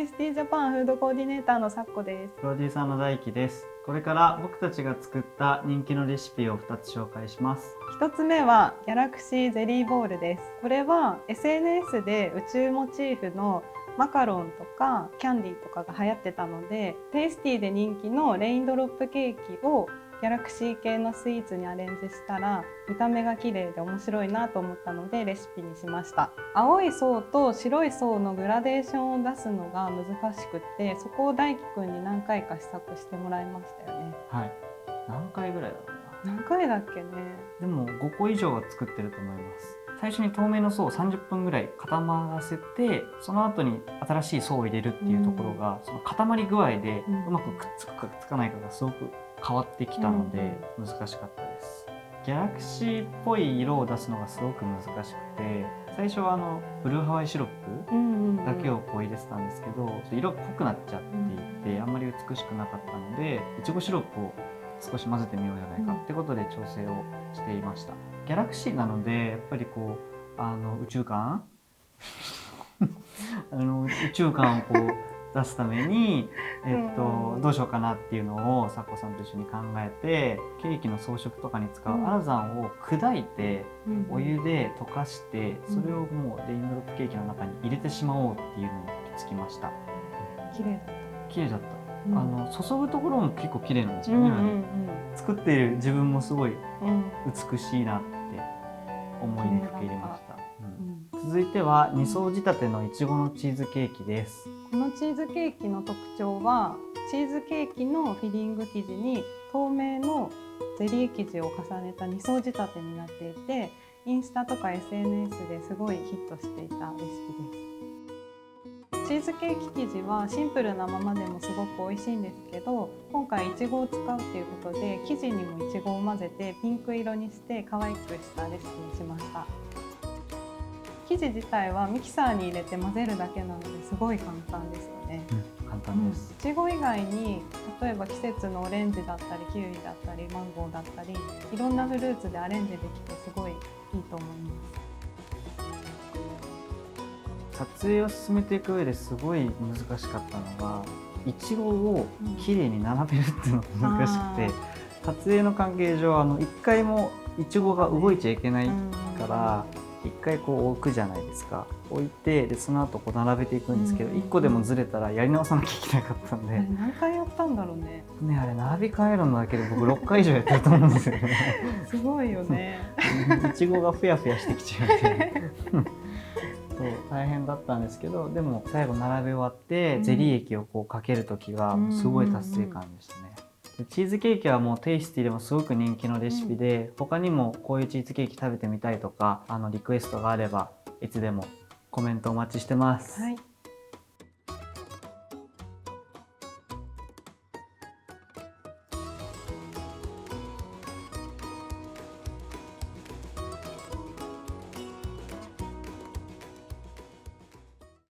イスティジャパンフードコーディネーターのさっこです。プロデューサーの大輝です。これから僕たちが作った人気のレシピを2つ紹介します。1つ目はギャラクシーゼリーボールです。これは SNS で宇宙モチーフのマカロンとかキャンディーとかが流行ってたので、テイスティで人気のレインドロップケーキをギャラクシー系のスイーツにアレンジしたら見た目が綺麗で面白いなと思ったのでレシピにしました。青い層と白い層のグラデーションを出すのが難しくって、そこを大輝くんに何回か試作してもらいましたよね。はい。何回ぐらいだろうな。何回だっけね。でも5個以上は作ってると思います。最初に透明の層を30分ぐらい固まらせて、その後に新しい層を入れるっていうところが、その固まり具合でうまくくっつくかくっつかないかがすごく変わってきたので難しかったです。ギャラクシーっぽい色を出すのがすごく難しくて、最初はブルーハワイシロップだけをこう入れてたんですけど、色濃くなっちゃっていてあんまり美しくなかったので、いちごシロップを少し混ぜてみようじゃないかってことで調整をしていました。ギャラクシーなのでやっぱりこう宇宙感宇宙感をこう出すために、どうしようかなっていうのをさっこさんと一緒に考えて、ケーキの装飾とかに使うアラザンを砕いてお湯で溶かして、それをもうレインドロップケーキの中に入れてしまおうっていうのに行き着きました。綺麗だった。綺麗だった。注ぐところも結構綺麗なんですよね。作っている自分もすごい美しいなって思いで受け入れました。続いては2層仕立てのいちごのチーズケーキです。このチーズケーキの特徴は、チーズケーキのフィリング生地に透明のゼリー生地を重ねた2層仕立てになっていて、インスタとか SNS ですごいヒットしていたレシピです。チーズケーキ生地はシンプルなままでもすごく美味しいんですけど、今回いちごを使うっていうことで生地にもいちごを混ぜてピンク色にして可愛くしたレシピにしました。生地自体はミキサーに入れて混ぜるだけなのですごい簡単ですよね。簡単です。いちご以外に例えば季節のオレンジだったりキウイだったりマンゴーだったり、いろんなフルーツでアレンジできてすごいいいと思います。撮影を進めていく上ですごい難しかったのが、いちごをきれいに並べるっていうのが難しくて、撮影の関係上一回もいちごが動いちゃいけないから、一回こう置くじゃないですか。置いて、でその後こう並べていくんですけど、1個でもずれたらやり直さなきゃいけなかったんで、何回やったんだろうね。あれ並び替えるのだけで僕6回以上やってると思うんですよね。すごいよね。いちごがふやふやしてきちゃうてそう大変だったんですけど、でも最後並べ終わってゼリー液をこうかける時がすごい達成感でしたね。チーズケーキはもうテイスティでもすごく人気のレシピで、他にもこういうチーズケーキ食べてみたいとかリクエストがあればいつでもコメントお待ちしてます。はい。